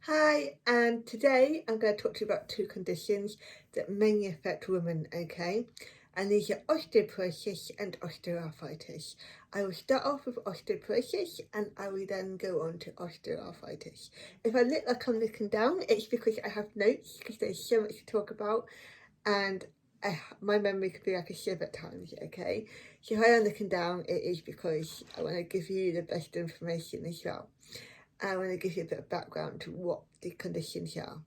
Hi, and today I'm going to talk to you about two conditions that mainly affect women, okay? And these are osteoporosis and osteoarthritis. I will start off with osteoporosis and I will then go on to osteoarthritis. If I look like I'm looking down, it's because I have notes because there's so much to talk about and my memory could be like a sieve at times, okay? So if I am looking down, it is because I want to give you the best information as well. I want to give you a bit of background to what the conditions are.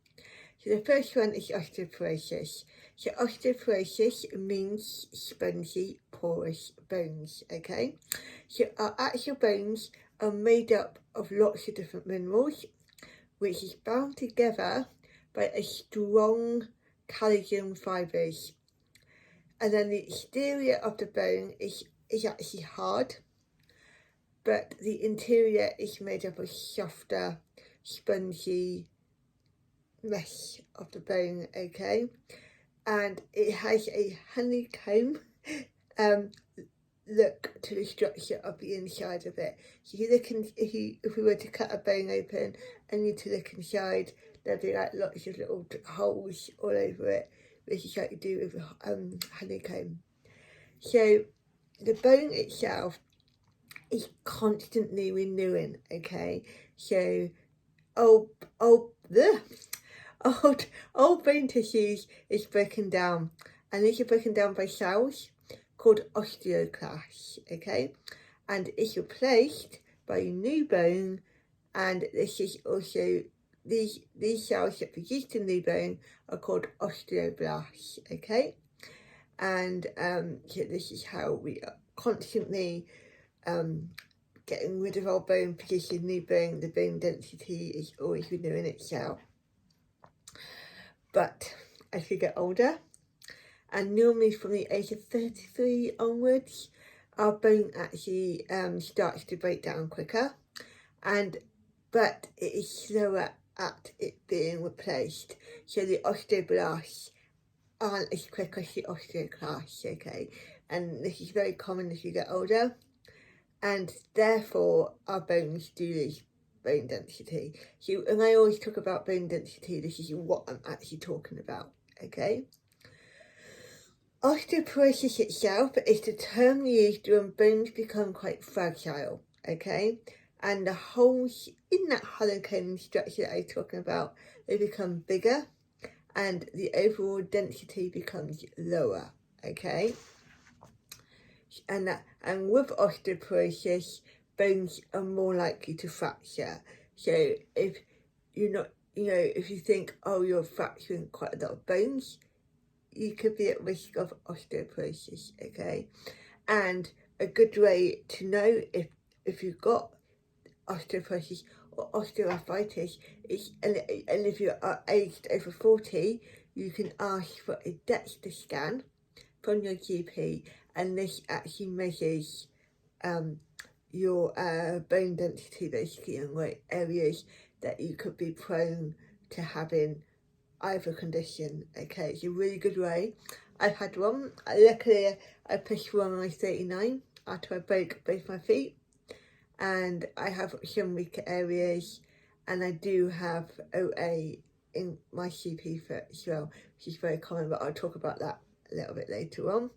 So the first one is osteoporosis. So osteoporosis means spongy, porous bones, okay? So our actual bones are made up of lots of different minerals, which is bound together by a strong collagen fibres. And then the exterior of the bone is actually hard, but the interior is made up of softer, spongy mesh of the bone, okay? And it has a honeycomb look to the structure of the inside of it. So if we were to cut a bone open and you to look inside, there'd be like lots of little holes all over it, which is like you do with a honeycomb. So the bone itself is constantly renewing, okay? So old bone tissues is broken down, and these are broken down by cells called osteoclasts, okay? And it's replaced by new bone, and this is also these cells that produce the new bone are called osteoblasts, okay? And so this is how we are constantly getting rid of our bone, producing new bone. The bone density is always renewing itself. But as we get older, and normally from the age of 33 onwards, our bone actually starts to break down quicker, but it is slower at it being replaced. So the osteoblasts aren't as quick as the osteoclasts, okay? And this is very common as you get older, and therefore our bones do lose bone density. So when I always talk about bone density, this is what I'm actually talking about, okay? Osteoporosis itself is the term used when bones become quite fragile, okay? And the holes in that honeycomb structure that I was talking about, they become bigger and the overall density becomes lower, okay? And with osteoporosis, bones are more likely to fracture. So if you're not, if you think, oh, you're fracturing quite a lot of bones, you could be at risk of osteoporosis, okay? And a good way to know if you've got osteoporosis or osteoarthritis is, and if you are aged over 40, you can ask for a DEXA scan from your GP, and this actually measures your bone density basically in what areas that you could be prone to having either condition, okay? It's a really good way. I've had one. Luckily, I pushed one when I was 39 after I broke both my feet, and I have some weaker areas, and I do have OA in my CP foot as well, which is very common, but I'll talk about that a little bit later on.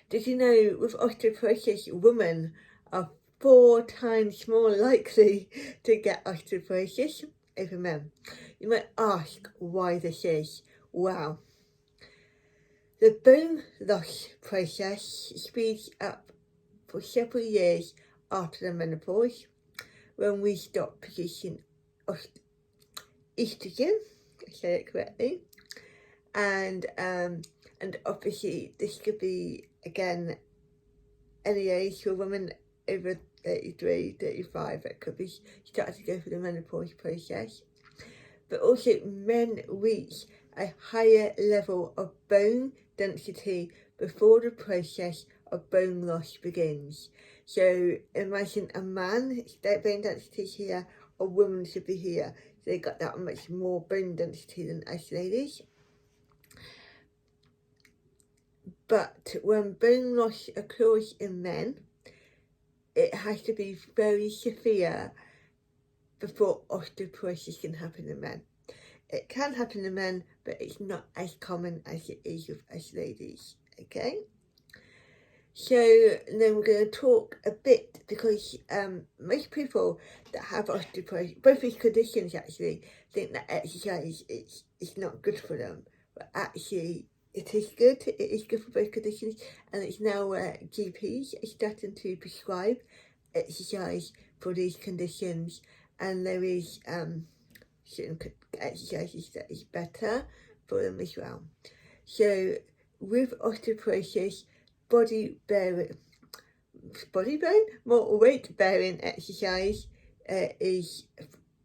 Did you know with osteoporosis, women are 4 times more likely to get osteoporosis over men? You might ask why this is. Wow. The bone loss process speeds up for several years after the menopause, when we stop producing estrogen, I say it correctly, and obviously this could be again any age for women over 33, 35, it could be starting to go through the menopause process. But also men reach a higher level of bone density before the process of bone loss begins. So imagine a man, their bone density is here, a woman should be here. So they got that much more bone density than us ladies. But when bone loss occurs in men, it has to be very severe before osteoporosis can happen in men. It can happen in men, but it's not as common as it is with us ladies, okay? So then we're going to talk a bit, because most people that have osteoporosis, both these conditions actually, think that exercise is not good for them, but actually it is good. It is good for both conditions, and it's now where GPs are starting to prescribe exercise for these conditions, and there is certain exercises that is better for them as well. So with osteoporosis, body bearing, more weight bearing exercise is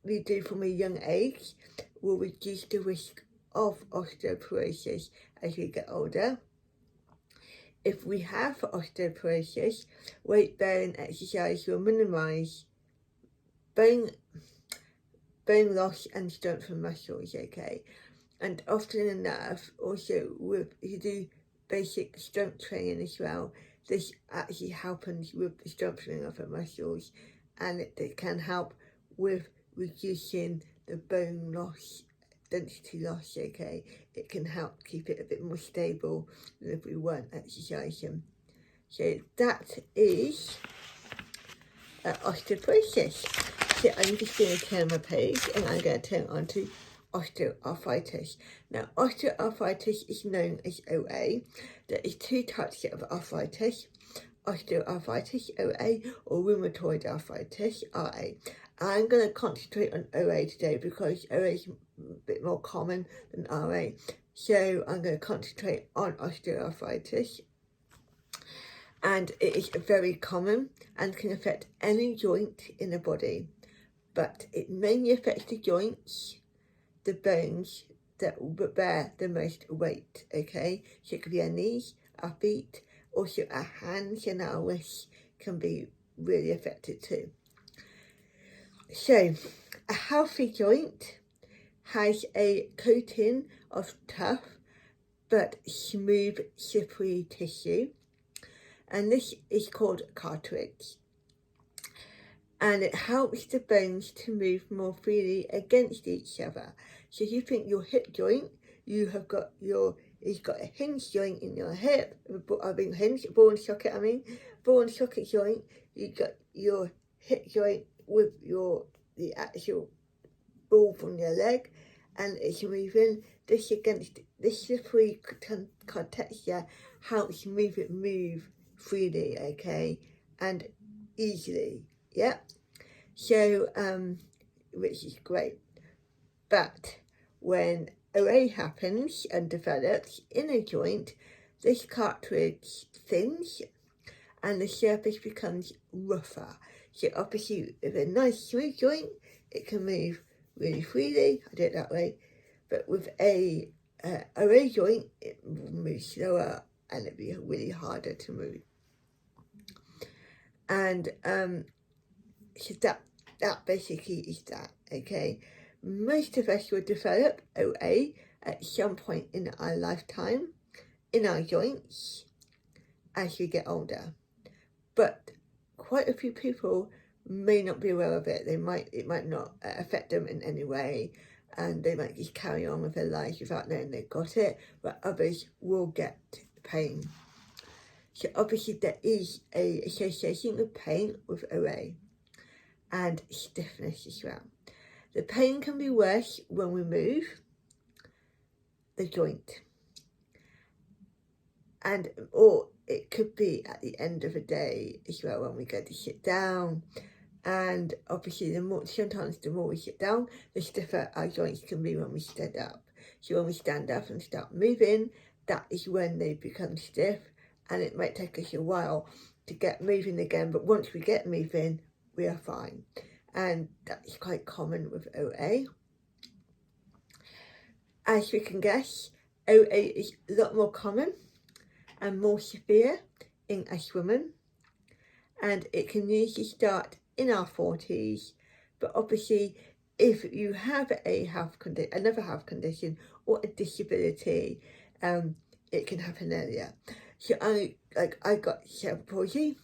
we do from a young age will reduce the risk of osteoporosis as we get older. If we have osteoporosis, weight bearing exercise will minimise bone loss and strength of muscles, okay? And often enough, also if you do basic strength training as well, this actually happens with the strengthening of the muscles, and it can help with reducing the bone loss, density loss, okay? It can help keep it a bit more stable than if we weren't exercising. So that is osteoporosis. So I'm just going to turn my page and I'm going to turn on to osteoarthritis. Now, osteoarthritis is known as OA. There is two types of arthritis: osteoarthritis, OA, or rheumatoid arthritis, RA. I'm going to concentrate on OA today because OA is a bit more common than RA. So I'm going to concentrate on osteoarthritis. And it is very common and can affect any joint in the body, but it mainly affects the joints, the bones that bear the most weight, okay? So it could be our knees, our feet, also our hands and our wrists can be really affected too. So, a healthy joint has a coating of tough but smooth, slippery tissue, and this is called cartilage. And it helps the bones to move more freely against each other. So if you think your hip joint, you've got a hinge joint in your hip, ball and socket joint, you've got your hip joint with the actual ball from your leg, and it's moving this against this slippery texture helps move freely, okay, and easily, yeah. So which is great. But when OA happens and develops in a joint, this cartilage thins and the surface becomes rougher. So obviously with a nice smooth joint, it can move really freely. I do it that way. But with a OA joint, it will move slower and it'll be really harder to move. And so that basically is that, okay? Most of us will develop OA at some point in our lifetime, in our joints, as we get older. But quite a few people may not be aware of it. It might not affect them in any way, and they might just carry on with their lives without knowing they've got it, but others will get pain. So obviously there is an association of pain with OA and stiffness as well. The pain can be worse when we move the joint, or it could be at the end of the day as well when we go to sit down. And obviously sometimes the more we sit down, the stiffer our joints can be when we stand up. So when we stand up and start moving, that is when they become stiff, and it might take us a while to get moving again, but once we get moving, we are fine. And that's quite common with OA. As we can guess, OA is a lot more common and more severe in us women, and it can usually start in our 40s, but obviously if you have another health condition or a disability, it can happen earlier. So I got cerebral palsy.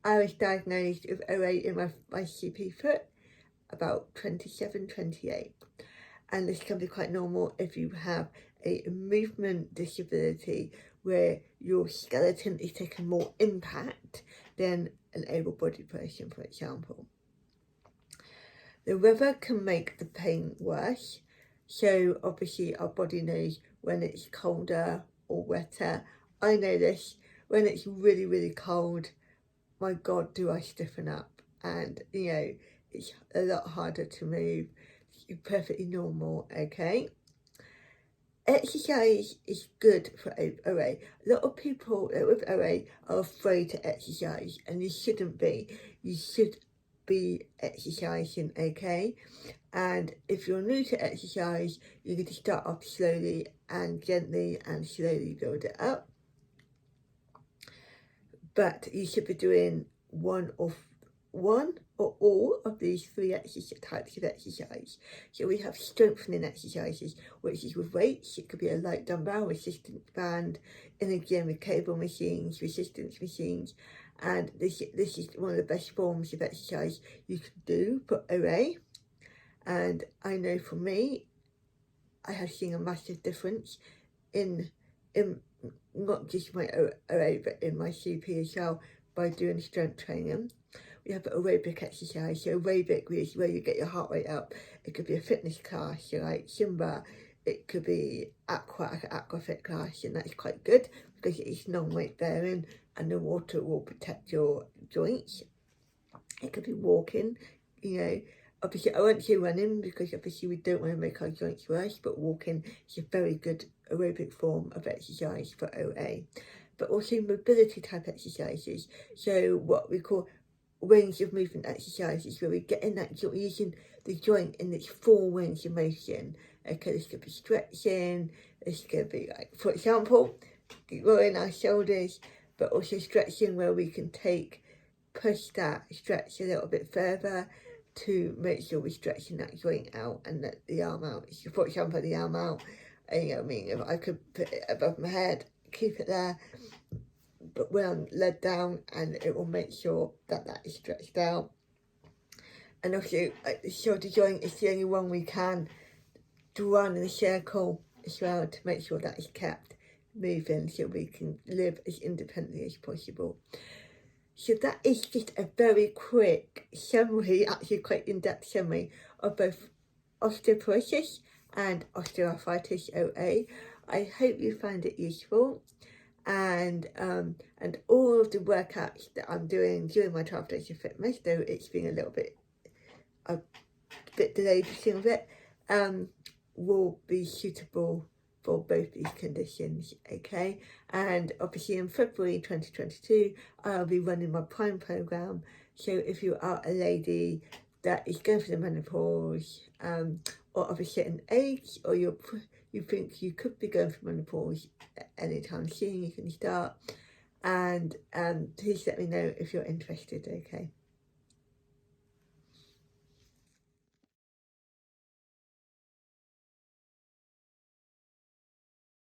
I was diagnosed with OA in my CP foot about 27, 28. And this can be quite normal if you have a movement disability where your skeleton is taking more impact than an able-bodied person, for example. The weather can make the pain worse. So obviously our body knows when it's colder or wetter. I know this, when it's really, really cold, my God, do I stiffen up. And, you know, it's a lot harder to move. It's perfectly normal, okay? Exercise is good for OA. A lot of people with OA are afraid to exercise, and you shouldn't be. You should be exercising, okay? And if you're new to exercise, you need to start off slowly and gently and slowly build it up. But you should be doing one or all of these three types of exercise. So we have strengthening exercises, which is with weights. It could be a light dumbbell, resistance band, in a gym with cable machines, resistance machines. And this is one of the best forms of exercise you can do for OA. And I know for me, I have seen a massive difference in not just my OA, but in my CP as well, by doing strength training. We have aerobic exercise. So aerobic is where you get your heart rate up. It could be a fitness class, so like Zumba. It could be aquafit class, and that's quite good because it's non-weight bearing and the water will protect your joints. It could be walking, you know. Obviously, I won't say running because obviously we don't want to make our joints worse, but walking is a very good aerobic form of exercise for OA. But also mobility type exercises, so what we call range of movement exercises, where we get in that joint, using the joint in its full range of motion. Okay, this could be stretching, this could be like, for example, rolling our shoulders, but also stretching where we can push that stretch a little bit further to make sure we're stretching that joint out and that the arm out. So for example, the arm out, you know, I mean, if I could put it above my head, keep it there, but when I'm led down, and it will make sure that that is stretched out. And also, the shoulder joint is the only one we can run in a circle as well to make sure that is kept moving so we can live as independently as possible. So that is just a very quick summary, actually quite in-depth summary of both osteoporosis and osteoarthritis OA. I hope you found it useful. And all of the workouts that I'm doing during my 12 days of fitness, though it's been a bit delayed for some of it, will be suitable for both these conditions, okay? And obviously in February 2022, I'll be running my Prime program. So if you are a lady that is going through the menopause, or of a certain age, or you think you could be going through menopause anytime soon, you can start. And please let me know if you're interested, okay?